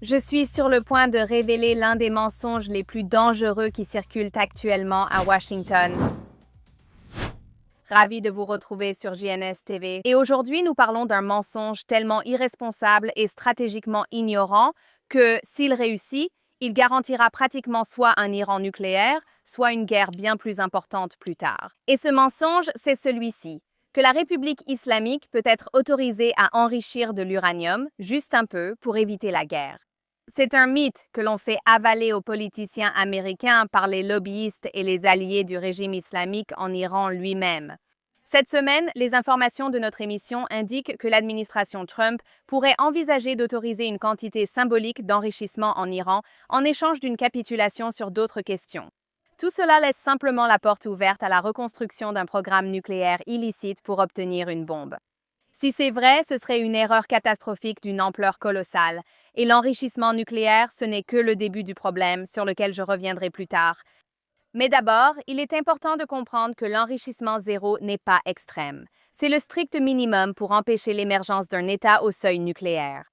Je suis sur le point de révéler l'un des mensonges les plus dangereux qui circulent actuellement à Washington. Ravi de vous retrouver sur JNS TV. Et aujourd'hui, nous parlons d'un mensonge tellement irresponsable et stratégiquement ignorant que, s'il réussit, il garantira pratiquement soit un Iran nucléaire, soit une guerre bien plus importante plus tard. Et ce mensonge, c'est celui-ci, que la République islamique peut être autorisée à enrichir de l'uranium, juste un peu, pour éviter la guerre. C'est un mythe que l'on fait avaler aux politiciens américains par les lobbyistes et les alliés du régime islamique en Iran lui-même. Cette semaine, les informations de notre émission indiquent que l'administration Trump pourrait envisager d'autoriser une quantité symbolique d'enrichissement en Iran en échange d'une capitulation sur d'autres questions. Tout cela laisse simplement la porte ouverte à la reconstruction d'un programme nucléaire illicite pour obtenir une bombe. Si c'est vrai, ce serait une erreur catastrophique d'une ampleur colossale, et l'enrichissement nucléaire, ce n'est que le début du problème, sur lequel je reviendrai plus tard. Mais d'abord, il est important de comprendre que l'enrichissement zéro n'est pas extrême. C'est le strict minimum pour empêcher l'émergence d'un État au seuil nucléaire.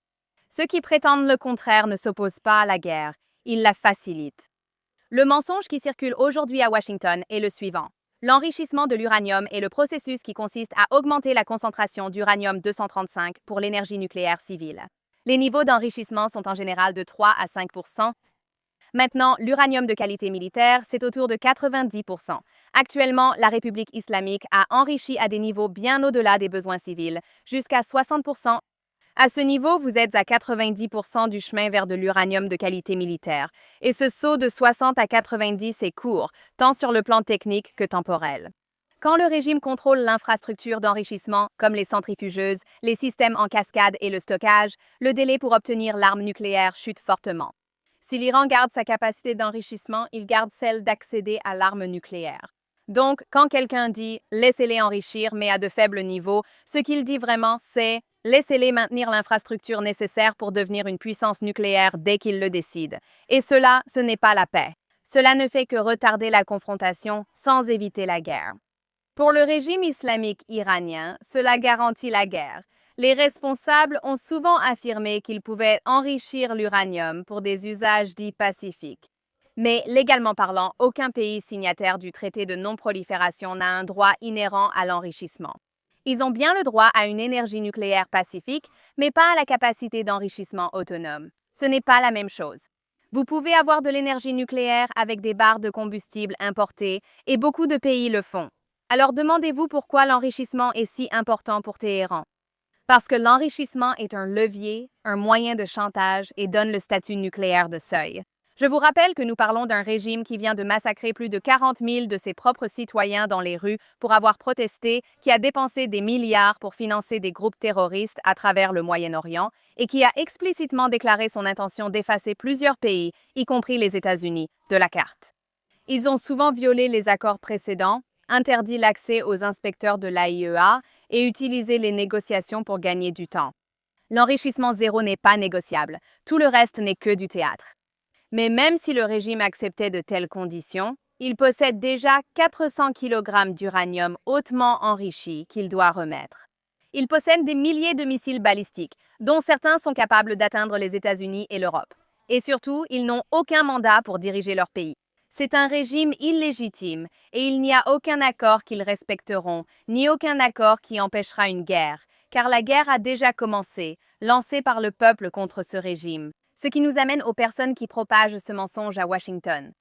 Ceux qui prétendent le contraire ne s'opposent pas à la guerre, ils la facilitent. Le mensonge qui circule aujourd'hui à Washington est le suivant. L'enrichissement de l'uranium est le processus qui consiste à augmenter la concentration d'uranium-235 pour l'énergie nucléaire civile. Les niveaux d'enrichissement sont en général de 3 à 5 %. Maintenant, l'uranium de qualité militaire, c'est autour de 90 %. Actuellement, la République islamique a enrichi à des niveaux bien au-delà des besoins civils, jusqu'à 60 %. À ce niveau, vous êtes à 90 % du chemin vers de l'uranium de qualité militaire. Et ce saut de 60 à 90 est court, tant sur le plan technique que temporel. Quand le régime contrôle l'infrastructure d'enrichissement, comme les centrifugeuses, les systèmes en cascade et le stockage, le délai pour obtenir l'arme nucléaire chute fortement. Si l'Iran garde sa capacité d'enrichissement, il garde celle d'accéder à l'arme nucléaire. Donc, quand quelqu'un dit « laissez-les enrichir, mais à de faibles niveaux », ce qu'il dit vraiment, c'est « laissez-les maintenir l'infrastructure nécessaire pour devenir une puissance nucléaire dès qu'ils le décident ». Et cela, ce n'est pas la paix. Cela ne fait que retarder la confrontation sans éviter la guerre. Pour le régime islamique iranien, cela garantit la guerre. Les responsables ont souvent affirmé qu'ils pouvaient enrichir l'uranium pour des usages dits pacifiques. Mais légalement parlant, aucun pays signataire du traité de non-prolifération n'a un droit inhérent à l'enrichissement. Ils ont bien le droit à une énergie nucléaire pacifique, mais pas à la capacité d'enrichissement autonome. Ce n'est pas la même chose. Vous pouvez avoir de l'énergie nucléaire avec des barres de combustible importées, et beaucoup de pays le font. Alors demandez-vous pourquoi l'enrichissement est si important pour Téhéran. Parce que l'enrichissement est un levier, un moyen de chantage et donne le statut nucléaire de seuil. Je vous rappelle que nous parlons d'un régime qui vient de massacrer plus de 40 000 de ses propres citoyens dans les rues pour avoir protesté, qui a dépensé des milliards pour financer des groupes terroristes à travers le Moyen-Orient et qui a explicitement déclaré son intention d'effacer plusieurs pays, y compris les États-Unis, de la carte. Ils ont souvent violé les accords précédents, interdit l'accès aux inspecteurs de l'AIEA et utilisé les négociations pour gagner du temps. L'enrichissement zéro n'est pas négociable, tout le reste n'est que du théâtre. Mais même si le régime acceptait de telles conditions, il possède déjà 400 kg d'uranium hautement enrichi qu'il doit remettre. Il possède des milliers de missiles balistiques, dont certains sont capables d'atteindre les États-Unis et l'Europe. Et surtout, ils n'ont aucun mandat pour diriger leur pays. C'est un régime illégitime et il n'y a aucun accord qu'ils respecteront, ni aucun accord qui empêchera une guerre, car la guerre a déjà commencé, lancée par le peuple contre ce régime. Ce qui nous amène aux personnes qui propagent ce mensonge à Washington.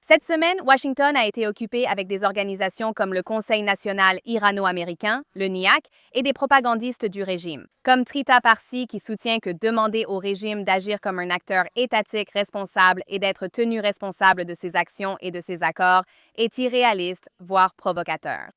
Cette semaine, Washington a été occupé avec des organisations comme le Conseil national irano-américain, le NIAC, et des propagandistes du régime, comme Trita Parsi qui soutient que demander au régime d'agir comme un acteur étatique responsable et d'être tenu responsable de ses actions et de ses accords est irréaliste, voire provocateur.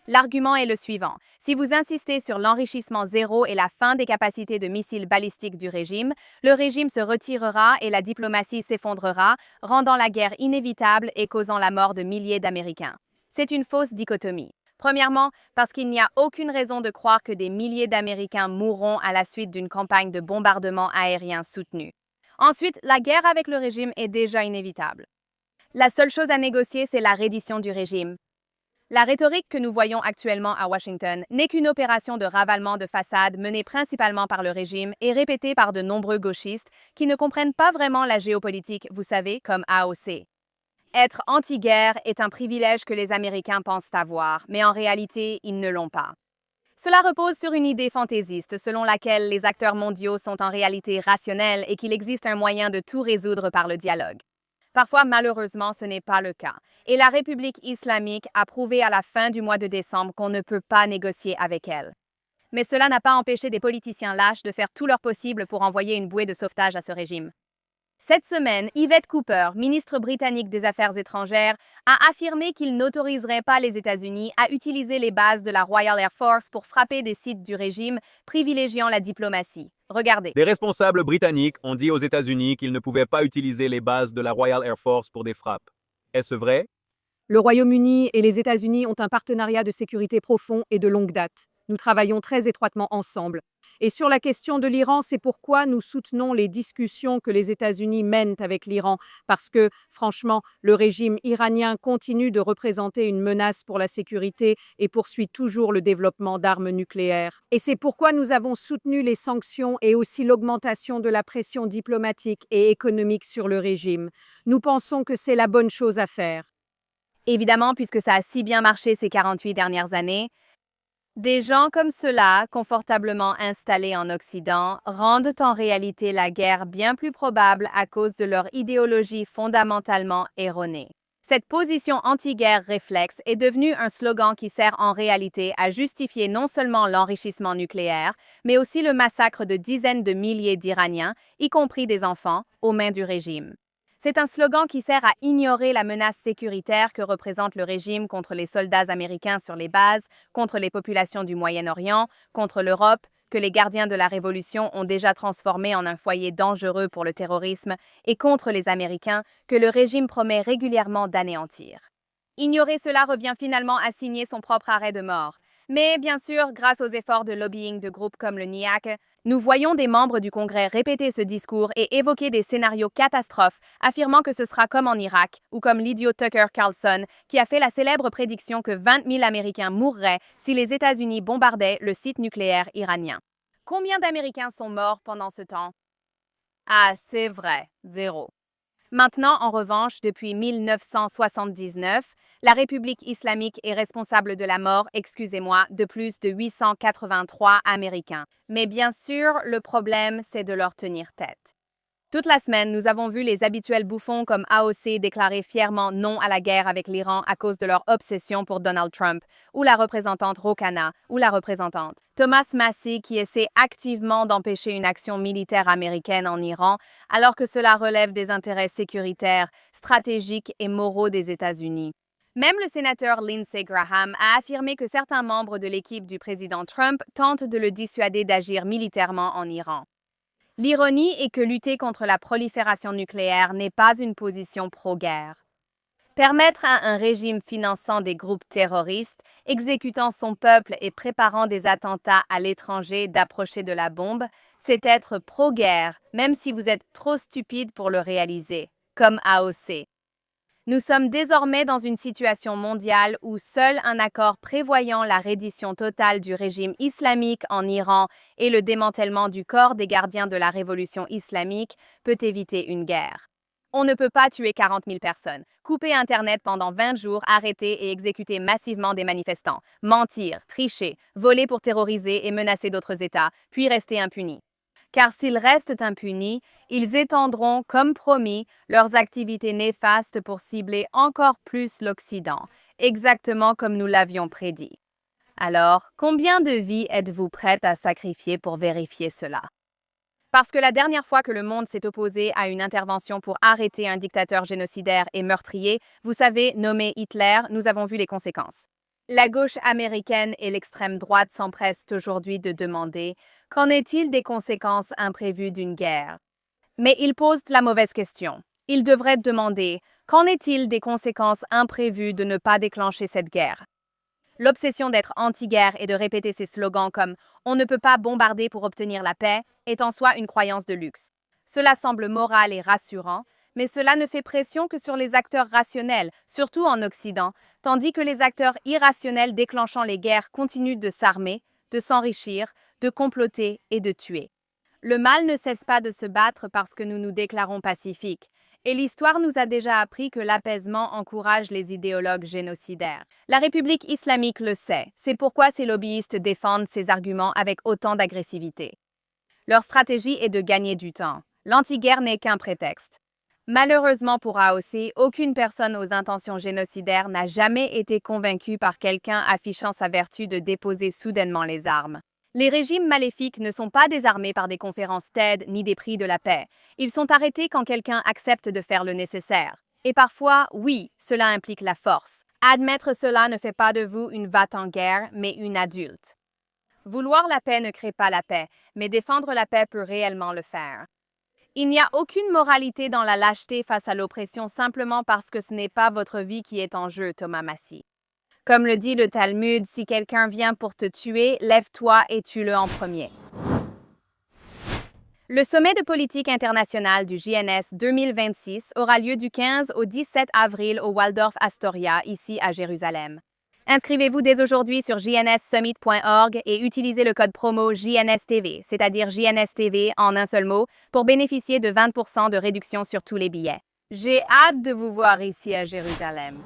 L'argument est le suivant. Si vous insistez sur l'enrichissement zéro et la fin des capacités de missiles balistiques du régime, le régime se retirera et la diplomatie s'effondrera, rendant la guerre inévitable et causant la mort de milliers d'Américains. C'est une fausse dichotomie. Premièrement, parce qu'il n'y a aucune raison de croire que des milliers d'Américains mourront à la suite d'une campagne de bombardement aérien soutenue. Ensuite, la guerre avec le régime est déjà inévitable. La seule chose à négocier, c'est la reddition du régime. La rhétorique que nous voyons actuellement à Washington n'est qu'une opération de ravalement de façade menée principalement par le régime et répétée par de nombreux gauchistes qui ne comprennent pas vraiment la géopolitique, vous savez, comme AOC. Être anti-guerre est un privilège que les Américains pensent avoir, mais en réalité, ils ne l'ont pas. Cela repose sur une idée fantaisiste selon laquelle les acteurs mondiaux sont en réalité rationnels et qu'il existe un moyen de tout résoudre par le dialogue. Parfois, malheureusement, ce n'est pas le cas. Et la République islamique a prouvé à la fin du mois de décembre qu'on ne peut pas négocier avec elle. Mais cela n'a pas empêché des politiciens lâches de faire tout leur possible pour envoyer une bouée de sauvetage à ce régime. Cette semaine, Yvette Cooper, ministre britannique des Affaires étrangères, a affirmé qu'il n'autoriserait pas les États-Unis à utiliser les bases de la Royal Air Force pour frapper des sites du régime, privilégiant la diplomatie. Regardez. Des responsables britanniques ont dit aux États-Unis qu'ils ne pouvaient pas utiliser les bases de la Royal Air Force pour des frappes. Est-ce vrai? Le Royaume-Uni et les États-Unis ont un partenariat de sécurité profond et de longue date. Nous travaillons très étroitement ensemble. Et sur la question de l'Iran, c'est pourquoi nous soutenons les discussions que les États-Unis mènent avec l'Iran, parce que, franchement, le régime iranien continue de représenter une menace pour la sécurité et poursuit toujours le développement d'armes nucléaires. Et c'est pourquoi nous avons soutenu les sanctions et aussi l'augmentation de la pression diplomatique et économique sur le régime. Nous pensons que c'est la bonne chose à faire. Évidemment, puisque ça a si bien marché ces 48 dernières années, des gens comme ceux-là, confortablement installés en Occident, rendent en réalité la guerre bien plus probable à cause de leur idéologie fondamentalement erronée. Cette position anti-guerre réflexe est devenue un slogan qui sert en réalité à justifier non seulement l'enrichissement nucléaire, mais aussi le massacre de dizaines de milliers d'Iraniens, y compris des enfants, aux mains du régime. C'est un slogan qui sert à ignorer la menace sécuritaire que représente le régime contre les soldats américains sur les bases, contre les populations du Moyen-Orient, contre l'Europe, que les gardiens de la Révolution ont déjà transformé en un foyer dangereux pour le terrorisme, et contre les Américains, que le régime promet régulièrement d'anéantir. Ignorer cela revient finalement à signer son propre arrêt de mort. Mais bien sûr, grâce aux efforts de lobbying de groupes comme le NIAC, nous voyons des membres du Congrès répéter ce discours et évoquer des scénarios catastrophes, affirmant que ce sera comme en Irak, ou comme l'idiot Tucker Carlson, qui a fait la célèbre prédiction que 20 000 Américains mourraient si les États-Unis bombardaient le site nucléaire iranien. Combien d'Américains sont morts pendant ce temps? Ah, c'est vrai, 0. Maintenant, en revanche, depuis 1979, la République islamique est responsable de la mort, de plus de 883 Américains. Mais bien sûr, le problème, c'est de leur tenir tête. Toute la semaine, nous avons vu les habituels bouffons comme AOC déclarer fièrement non à la guerre avec l'Iran à cause de leur obsession pour Donald Trump, ou la représentante Ro Khanna, ou la représentante Thomas Massie qui essaie activement d'empêcher une action militaire américaine en Iran, alors que cela relève des intérêts sécuritaires, stratégiques et moraux des États-Unis. Même le sénateur Lindsey Graham a affirmé que certains membres de l'équipe du président Trump tentent de le dissuader d'agir militairement en Iran. L'ironie est que lutter contre la prolifération nucléaire n'est pas une position pro-guerre. Permettre à un régime finançant des groupes terroristes, exécutant son peuple et préparant des attentats à l'étranger d'approcher de la bombe, c'est être pro-guerre, même si vous êtes trop stupide pour le réaliser, comme AOC. Nous sommes désormais dans une situation mondiale où seul un accord prévoyant la reddition totale du régime islamique en Iran et le démantèlement du corps des gardiens de la révolution islamique peut éviter une guerre. On ne peut pas tuer 40 000 personnes, couper Internet pendant 20 jours, arrêter et exécuter massivement des manifestants, mentir, tricher, voler pour terroriser et menacer d'autres États, puis rester impunis. Car s'ils restent impunis, ils étendront, comme promis, leurs activités néfastes pour cibler encore plus l'Occident, exactement comme nous l'avions prédit. Alors, combien de vies êtes-vous prête à sacrifier pour vérifier cela? Parce que la dernière fois que le monde s'est opposé à une intervention pour arrêter un dictateur génocidaire et meurtrier, vous savez, nommé Hitler, nous avons vu les conséquences. La gauche américaine et l'extrême droite s'empressent aujourd'hui de demander « Qu'en est-il des conséquences imprévues d'une guerre ?» Mais ils posent la mauvaise question. Ils devraient demander « Qu'en est-il des conséquences imprévues de ne pas déclencher cette guerre ?» L'obsession d'être anti-guerre et de répéter ces slogans comme « On ne peut pas bombarder pour obtenir la paix » est en soi une croyance de luxe. Cela semble moral et rassurant, mais cela ne fait pression que sur les acteurs rationnels, surtout en Occident, tandis que les acteurs irrationnels déclenchant les guerres continuent de s'armer, de s'enrichir, de comploter et de tuer. Le mal ne cesse pas de se battre parce que nous nous déclarons pacifiques, et l'histoire nous a déjà appris que l'apaisement encourage les idéologues génocidaires. La République islamique le sait, c'est pourquoi ses lobbyistes défendent ces arguments avec autant d'agressivité. Leur stratégie est de gagner du temps. L'anti-guerre n'est qu'un prétexte. Malheureusement pour AOC, aucune personne aux intentions génocidaires n'a jamais été convaincue par quelqu'un affichant sa vertu de déposer soudainement les armes. Les régimes maléfiques ne sont pas désarmés par des conférences TED ni des prix de la paix. Ils sont arrêtés quand quelqu'un accepte de faire le nécessaire. Et parfois, oui, cela implique la force. Admettre cela ne fait pas de vous une va-t-en-guerre, mais une adulte. Vouloir la paix ne crée pas la paix, mais défendre la paix peut réellement le faire. Il n'y a aucune moralité dans la lâcheté face à l'oppression simplement parce que ce n'est pas votre vie qui est en jeu, Thomas Massie. Comme le dit le Talmud, si quelqu'un vient pour te tuer, lève-toi et tue-le en premier. Le sommet de politique internationale du JNS 2026 aura lieu du 15 au 17 avril au Waldorf Astoria, ici à Jérusalem. Inscrivez-vous dès aujourd'hui sur jnssummit.org et utilisez le code promo JNSTV, c'est-à-dire JNSTV en un seul mot, pour bénéficier de 20% de réduction sur tous les billets. J'ai hâte de vous voir ici à Jérusalem.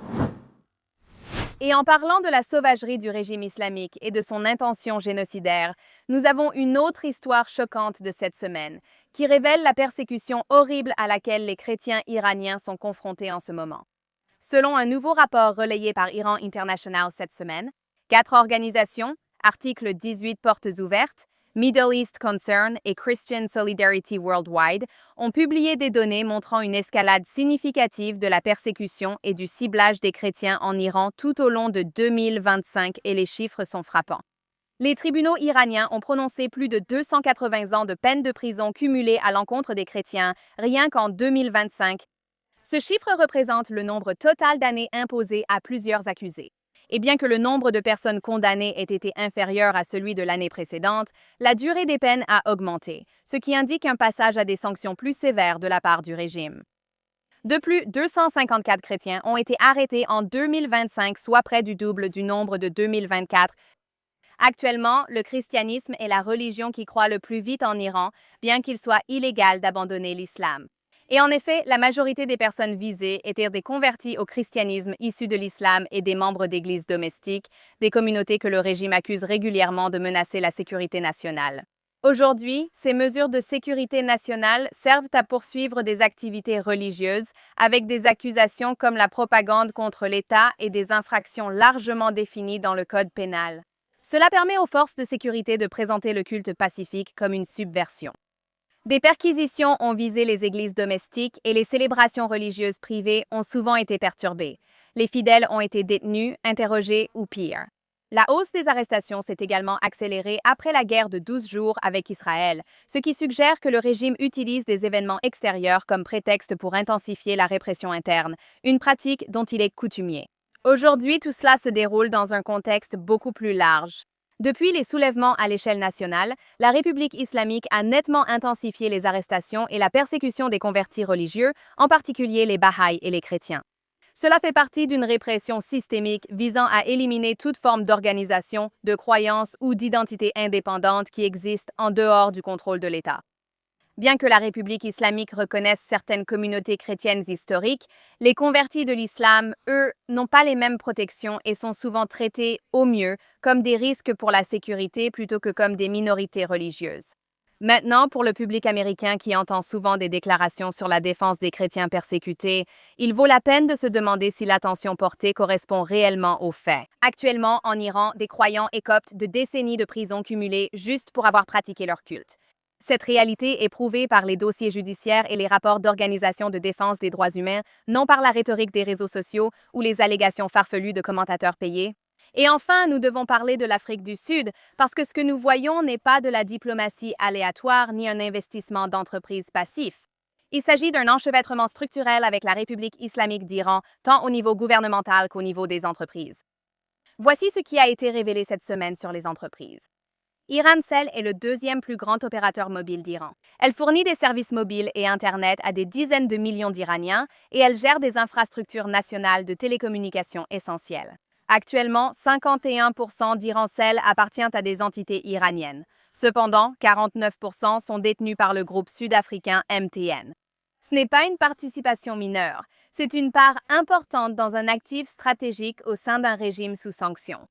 Et en parlant de la sauvagerie du régime islamique et de son intention génocidaire, nous avons une autre histoire choquante de cette semaine, qui révèle la persécution horrible à laquelle les chrétiens iraniens sont confrontés en ce moment. Selon un nouveau rapport relayé par Iran International cette semaine, 4 organisations, article 18 Portes ouvertes, Middle East Concern et Christian Solidarity Worldwide, ont publié des données montrant une escalade significative de la persécution et du ciblage des chrétiens en Iran tout au long de 2025 et les chiffres sont frappants. Les tribunaux iraniens ont prononcé plus de 280 ans de peine de prison cumulée à l'encontre des chrétiens, rien qu'en 2025. Ce chiffre représente le nombre total d'années imposées à plusieurs accusés. Et bien que le nombre de personnes condamnées ait été inférieur à celui de l'année précédente, la durée des peines a augmenté, ce qui indique un passage à des sanctions plus sévères de la part du régime. De plus, 254 chrétiens ont été arrêtés en 2025, soit près du double du nombre de 2024. Actuellement, le christianisme est la religion qui croît le plus vite en Iran, bien qu'il soit illégal d'abandonner l'islam. Et en effet, la majorité des personnes visées étaient des convertis au christianisme issus de l'islam et des membres d'églises domestiques, des communautés que le régime accuse régulièrement de menacer la sécurité nationale. Aujourd'hui, ces mesures de sécurité nationale servent à poursuivre des activités religieuses avec des accusations comme la propagande contre l'État et des infractions largement définies dans le code pénal. Cela permet aux forces de sécurité de présenter le culte pacifique comme une subversion. Des perquisitions ont visé les églises domestiques et les célébrations religieuses privées ont souvent été perturbées. Les fidèles ont été détenus, interrogés ou pire. La hausse des arrestations s'est également accélérée après la guerre de 12 jours avec Israël, ce qui suggère que le régime utilise des événements extérieurs comme prétexte pour intensifier la répression interne, une pratique dont il est coutumier. Aujourd'hui, tout cela se déroule dans un contexte beaucoup plus large. Depuis les soulèvements à l'échelle nationale, la République islamique a nettement intensifié les arrestations et la persécution des convertis religieux, en particulier les Bahaïs et les chrétiens. Cela fait partie d'une répression systémique visant à éliminer toute forme d'organisation, de croyance ou d'identité indépendante qui existe en dehors du contrôle de l'État. Bien que la République islamique reconnaisse certaines communautés chrétiennes historiques, les convertis de l'islam, eux, n'ont pas les mêmes protections et sont souvent traités, au mieux, comme des risques pour la sécurité plutôt que comme des minorités religieuses. Maintenant, pour le public américain qui entend souvent des déclarations sur la défense des chrétiens persécutés, il vaut la peine de se demander si l'attention portée correspond réellement aux faits. Actuellement, en Iran, des croyants écopent de décennies de prison cumulées juste pour avoir pratiqué leur culte. Cette réalité est prouvée par les dossiers judiciaires et les rapports d'organisations de défense des droits humains, non par la rhétorique des réseaux sociaux ou les allégations farfelues de commentateurs payés. Et enfin, nous devons parler de l'Afrique du Sud, parce que ce que nous voyons n'est pas de la diplomatie aléatoire ni un investissement d'entreprises passif. Il s'agit d'un enchevêtrement structurel avec la République islamique d'Iran, tant au niveau gouvernemental qu'au niveau des entreprises. Voici ce qui a été révélé cette semaine sur les entreprises. Irancell est le deuxième plus grand opérateur mobile d'Iran. Elle fournit des services mobiles et Internet à des dizaines de millions d'Iraniens et elle gère des infrastructures nationales de télécommunications essentielles. Actuellement, 51% d'Irancell appartient à des entités iraniennes. Cependant, 49% sont détenus par le groupe sud-africain MTN. Ce n'est pas une participation mineure, c'est une part importante dans un actif stratégique au sein d'un régime sous sanctions.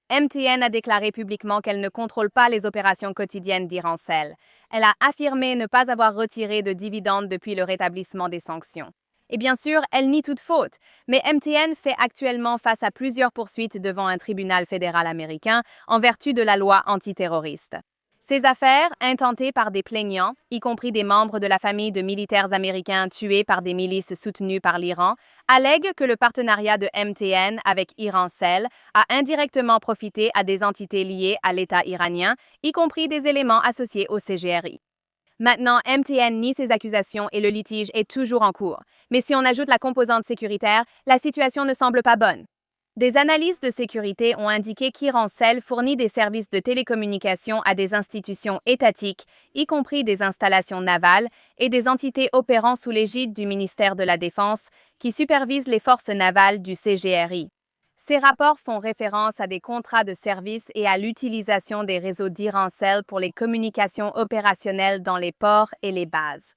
MTN a déclaré publiquement qu'elle ne contrôle pas les opérations quotidiennes d'Irancell. Elle a affirmé ne pas avoir retiré de dividendes depuis le rétablissement des sanctions. Et bien sûr, elle nie toute faute, mais MTN fait actuellement face à plusieurs poursuites devant un tribunal fédéral américain en vertu de la loi antiterroriste. Ces affaires, intentées par des plaignants, y compris des membres de la famille de militaires américains tués par des milices soutenues par l'Iran, allèguent que le partenariat de MTN avec Irancell a indirectement profité à des entités liées à l'État iranien, y compris des éléments associés au CGRI. Maintenant, MTN nie ces accusations et le litige est toujours en cours. Mais si on ajoute la composante sécuritaire, la situation ne semble pas bonne. Des analyses de sécurité ont indiqué qu'Irancell fournit des services de télécommunication à des institutions étatiques, y compris des installations navales et des entités opérant sous l'égide du ministère de la Défense, qui supervisent les forces navales du CGRI. Ces rapports font référence à des contrats de service et à l'utilisation des réseaux d'Irancell pour les communications opérationnelles dans les ports et les bases.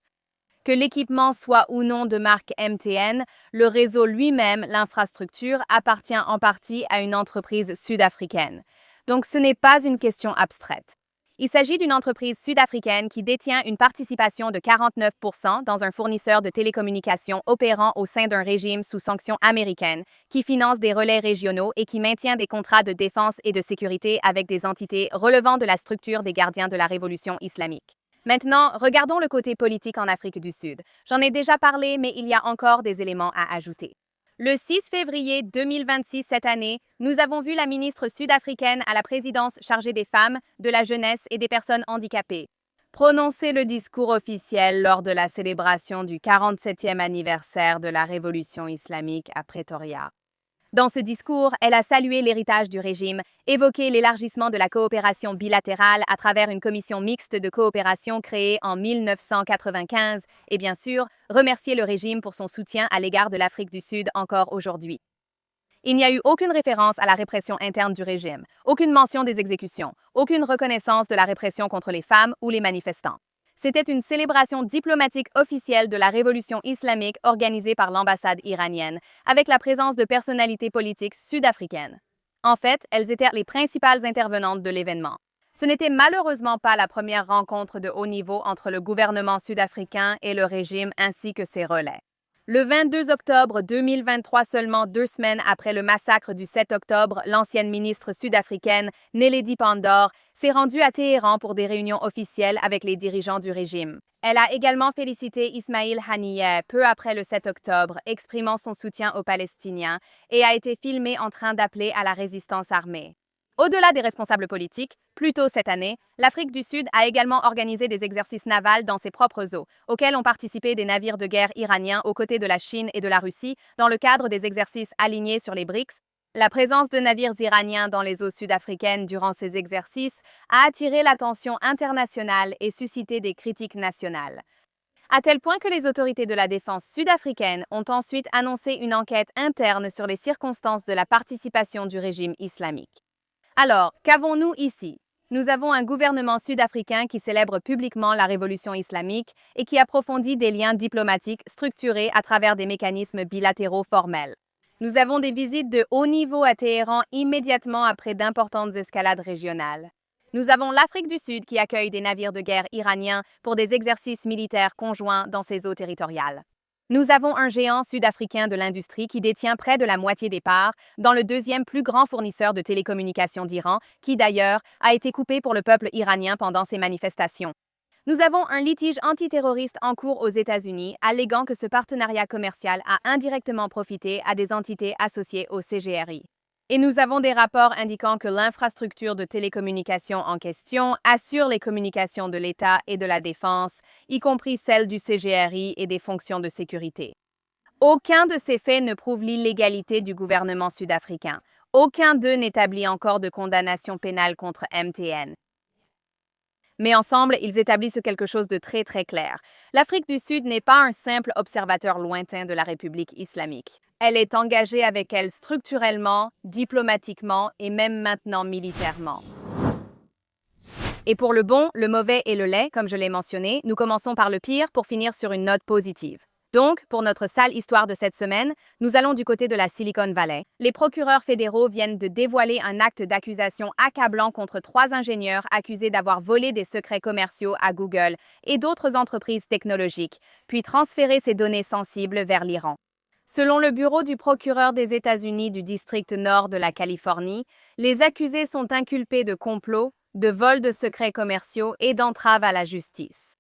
Que l'équipement soit ou non de marque MTN, le réseau lui-même, l'infrastructure, appartient en partie à une entreprise sud-africaine. Donc ce n'est pas une question abstraite. Il s'agit d'une entreprise sud-africaine qui détient une participation de 49% dans un fournisseur de télécommunications opérant au sein d'un régime sous sanctions américaines, qui finance des relais régionaux et qui maintient des contrats de défense et de sécurité avec des entités relevant de la structure des gardiens de la révolution islamique. Maintenant, regardons le côté politique en Afrique du Sud. J'en ai déjà parlé, mais il y a encore des éléments à ajouter. Le 6 février 2026 cette année, nous avons vu la ministre sud-africaine à la présidence chargée des femmes, de la jeunesse et des personnes handicapées prononcer le discours officiel lors de la célébration du 47e anniversaire de la révolution islamique à Pretoria. Dans ce discours, elle a salué l'héritage du régime, évoqué l'élargissement de la coopération bilatérale à travers une commission mixte de coopération créée en 1995 et bien sûr, remercié le régime pour son soutien à l'égard de l'Afrique du Sud encore aujourd'hui. Il n'y a eu aucune référence à la répression interne du régime, aucune mention des exécutions, aucune reconnaissance de la répression contre les femmes ou les manifestants. C'était une célébration diplomatique officielle de la révolution islamique organisée par l'ambassade iranienne, avec la présence de personnalités politiques sud-africaines. En fait, elles étaient les principales intervenantes de l'événement. Ce n'était malheureusement pas la première rencontre de haut niveau entre le gouvernement sud-africain et le régime ainsi que ses relais. Le 22 octobre 2023, seulement 2 semaines après le massacre du 7 octobre, l'ancienne ministre sud-africaine Naledi Pandor s'est rendue à Téhéran pour des réunions officielles avec les dirigeants du régime. Elle a également félicité Ismail Haniyeh peu après le 7 octobre, exprimant son soutien aux Palestiniens, et a été filmée en train d'appeler à la résistance armée. Au-delà des responsables politiques, plus tôt cette année, l'Afrique du Sud a également organisé des exercices navals dans ses propres eaux, auxquels ont participé des navires de guerre iraniens aux côtés de la Chine et de la Russie dans le cadre des exercices alignés sur les BRICS. La présence de navires iraniens dans les eaux sud-africaines durant ces exercices a attiré l'attention internationale et suscité des critiques nationales. À tel point que les autorités de la défense sud-africaines ont ensuite annoncé une enquête interne sur les circonstances de la participation du régime islamique. Alors, qu'avons-nous ici? Nous avons un gouvernement sud-africain qui célèbre publiquement la révolution islamique et qui approfondit des liens diplomatiques structurés à travers des mécanismes bilatéraux formels. Nous avons des visites de haut niveau à Téhéran immédiatement après d'importantes escalades régionales. Nous avons l'Afrique du Sud qui accueille des navires de guerre iraniens pour des exercices militaires conjoints dans ses eaux territoriales. Nous avons un géant sud-africain de l'industrie qui détient près de la moitié des parts dans le deuxième plus grand fournisseur de télécommunications d'Iran, qui d'ailleurs a été coupé pour le peuple iranien pendant ces manifestations. Nous avons un litige antiterroriste en cours aux États-Unis, alléguant que ce partenariat commercial a indirectement profité à des entités associées au CGRI. Et nous avons des rapports indiquant que l'infrastructure de télécommunications en question assure les communications de l'État et de la Défense, y compris celles du CGRI et des fonctions de sécurité. Aucun de ces faits ne prouve l'illégalité du gouvernement sud-africain. Aucun d'eux n'établit encore de condamnation pénale contre MTN. Mais ensemble, ils établissent quelque chose de très très clair. L'Afrique du Sud n'est pas un simple observateur lointain de la République islamique. Elle est engagée avec elle structurellement, diplomatiquement et même maintenant militairement. Et pour le bon, le mauvais et le laid, comme je l'ai mentionné, nous commençons par le pire pour finir sur une note positive. Donc, pour notre sale histoire de cette semaine, nous allons du côté de la Silicon Valley. Les procureurs fédéraux viennent de dévoiler un acte d'accusation accablant contre 3 ingénieurs accusés d'avoir volé des secrets commerciaux à Google et d'autres entreprises technologiques, puis transféré ces données sensibles vers l'Iran. Selon le bureau du procureur des États-Unis du district nord de la Californie, les accusés sont inculpés de complot, de vol de secrets commerciaux et d'entrave à la justice.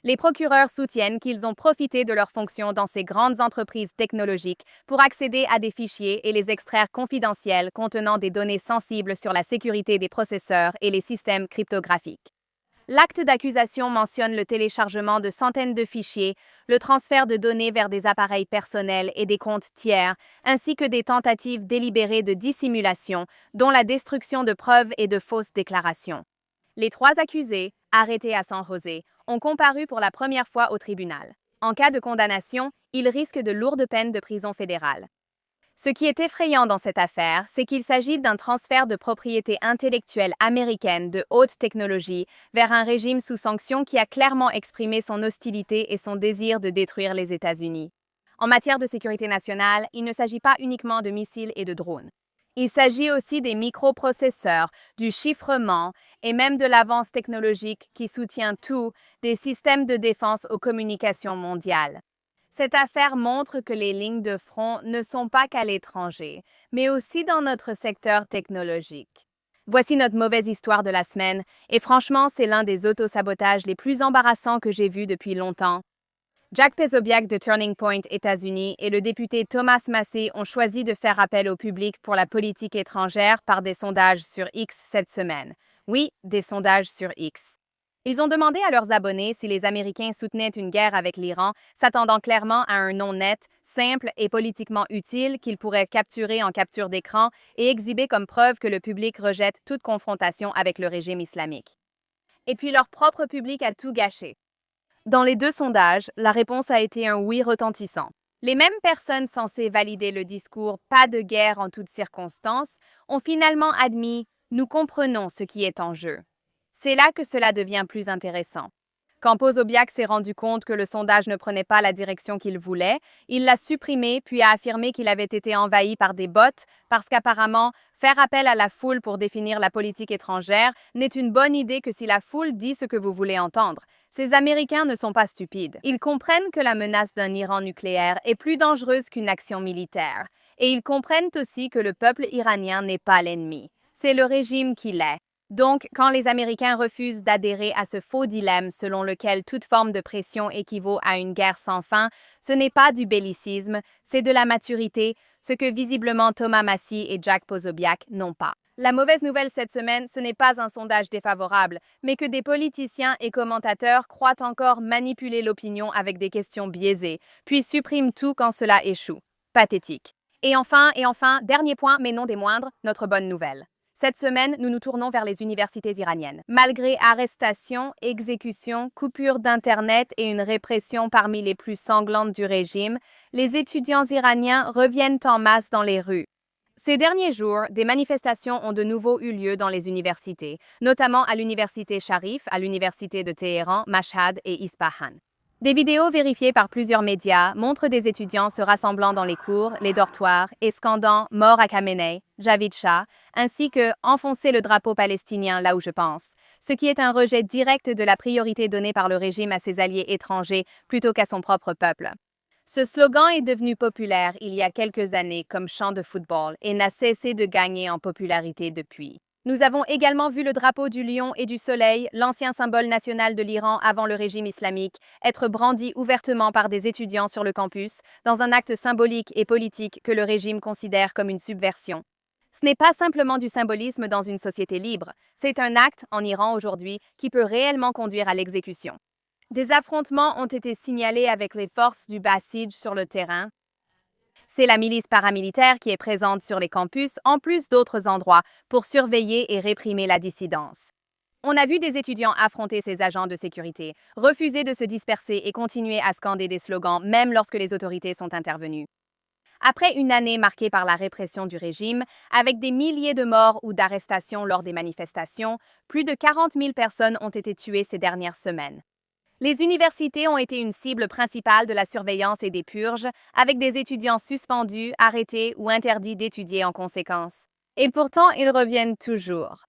Les procureurs soutiennent qu'ils ont profité de leurs fonctions dans ces grandes entreprises technologiques pour accéder à des fichiers et les extraire confidentiels contenant des données sensibles sur la sécurité des processeurs et les systèmes cryptographiques. L'acte d'accusation mentionne le téléchargement de centaines de fichiers, le transfert de données vers des appareils personnels et des comptes tiers, ainsi que des tentatives délibérées de dissimulation, dont la destruction de preuves et de fausses déclarations. Les 3 accusés, arrêtés à San José, ont comparu pour la première fois au tribunal. En cas de condamnation, ils risquent de lourdes peines de prison fédérale. Ce qui est effrayant dans cette affaire, c'est qu'il s'agit d'un transfert de propriété intellectuelle américaine de haute technologie vers un régime sous sanctions qui a clairement exprimé son hostilité et son désir de détruire les États-Unis. En matière de sécurité nationale, il ne s'agit pas uniquement de missiles et de drones. Il s'agit aussi des microprocesseurs, du chiffrement et même de l'avance technologique qui soutient tout, des systèmes de défense aux communications mondiales. Cette affaire montre que les lignes de front ne sont pas qu'à l'étranger, mais aussi dans notre secteur technologique. Voici notre mauvaise histoire de la semaine, et franchement, c'est l'un des autosabotages les plus embarrassants que j'ai vus depuis longtemps. Jack Posobiec de Turning Point, États-Unis, et le député Thomas Massie ont choisi de faire appel au public pour la politique étrangère par des sondages sur X cette semaine. Oui, des sondages sur X. Ils ont demandé à leurs abonnés si les Américains soutenaient une guerre avec l'Iran, s'attendant clairement à un non net, simple et politiquement utile qu'ils pourraient capturer en capture d'écran et exhiber comme preuve que le public rejette toute confrontation avec le régime islamique. Et puis leur propre public a tout gâché. Dans les 2 sondages, la réponse a été un oui retentissant. Les mêmes personnes censées valider le discours « pas de guerre en toutes circonstances » ont finalement admis « nous comprenons ce qui est en jeu ». C'est là que cela devient plus intéressant. Quand Posobiec s'est rendu compte que le sondage ne prenait pas la direction qu'il voulait, il l'a supprimé puis a affirmé qu'il avait été envahi par des bots parce qu'apparemment, faire appel à la foule pour définir la politique étrangère n'est une bonne idée que si la foule dit ce que vous voulez entendre. Ces Américains ne sont pas stupides. Ils comprennent que la menace d'un Iran nucléaire est plus dangereuse qu'une action militaire. Et ils comprennent aussi que le peuple iranien n'est pas l'ennemi. C'est le régime qui l'est. Donc, quand les Américains refusent d'adhérer à ce faux dilemme selon lequel toute forme de pression équivaut à une guerre sans fin, ce n'est pas du bellicisme, c'est de la maturité, ce que visiblement Thomas Massie et Jack Posobiec n'ont pas. La mauvaise nouvelle cette semaine, ce n'est pas un sondage défavorable, mais que des politiciens et commentateurs croient encore manipuler l'opinion avec des questions biaisées, puis suppriment tout quand cela échoue. Pathétique. Et enfin, dernier point, mais non des moindres, notre bonne nouvelle. Cette semaine, nous nous tournons vers les universités iraniennes. Malgré arrestations, exécutions, coupures d'Internet et une répression parmi les plus sanglantes du régime, les étudiants iraniens reviennent en masse dans les rues. Ces derniers jours, des manifestations ont de nouveau eu lieu dans les universités, notamment à l'université Sharif, à l'université de Téhéran, Mashhad et Ispahan. Des vidéos vérifiées par plusieurs médias montrent des étudiants se rassemblant dans les cours, les dortoirs et scandant « Mort à Khamenei »,« Javid Shah », ainsi que « Enfoncer le drapeau palestinien là où je pense », ce qui est un rejet direct de la priorité donnée par le régime à ses alliés étrangers plutôt qu'à son propre peuple. Ce slogan est devenu populaire il y a quelques années comme chant de football et n'a cessé de gagner en popularité depuis. Nous avons également vu le drapeau du lion et du soleil, l'ancien symbole national de l'Iran avant le régime islamique, être brandi ouvertement par des étudiants sur le campus, dans un acte symbolique et politique que le régime considère comme une subversion. Ce n'est pas simplement du symbolisme dans une société libre, c'est un acte, en Iran aujourd'hui, qui peut réellement conduire à l'exécution. Des affrontements ont été signalés avec les forces du Basij sur le terrain. C'est la milice paramilitaire qui est présente sur les campus, en plus d'autres endroits, pour surveiller et réprimer la dissidence. On a vu des étudiants affronter ces agents de sécurité, refuser de se disperser et continuer à scander des slogans même lorsque les autorités sont intervenues. Après une année marquée par la répression du régime, avec des milliers de morts ou d'arrestations lors des manifestations, plus de 40 000 personnes ont été tuées ces dernières semaines. Les universités ont été une cible principale de la surveillance et des purges, avec des étudiants suspendus, arrêtés ou interdits d'étudier en conséquence. Et pourtant, ils reviennent toujours.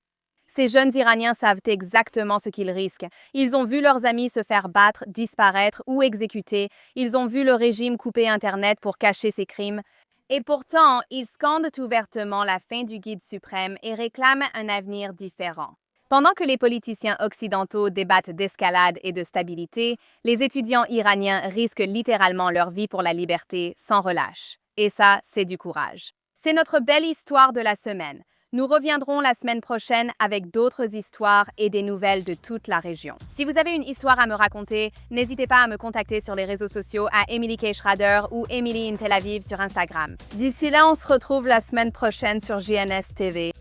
Ces jeunes Iraniens savent exactement ce qu'ils risquent. Ils ont vu leurs amis se faire battre, disparaître ou exécuter. Ils ont vu le régime couper Internet pour cacher ses crimes. Et pourtant, ils scandent ouvertement la fin du guide suprême et réclament un avenir différent. Pendant que les politiciens occidentaux débattent d'escalade et de stabilité, les étudiants iraniens risquent littéralement leur vie pour la liberté sans relâche. Et ça, c'est du courage. C'est notre belle histoire de la semaine. Nous reviendrons la semaine prochaine avec d'autres histoires et des nouvelles de toute la région. Si vous avez une histoire à me raconter, n'hésitez pas à me contacter sur les réseaux sociaux à Emily K. Schrader ou Emily in Tel Aviv sur Instagram. D'ici là, on se retrouve la semaine prochaine sur JNS TV.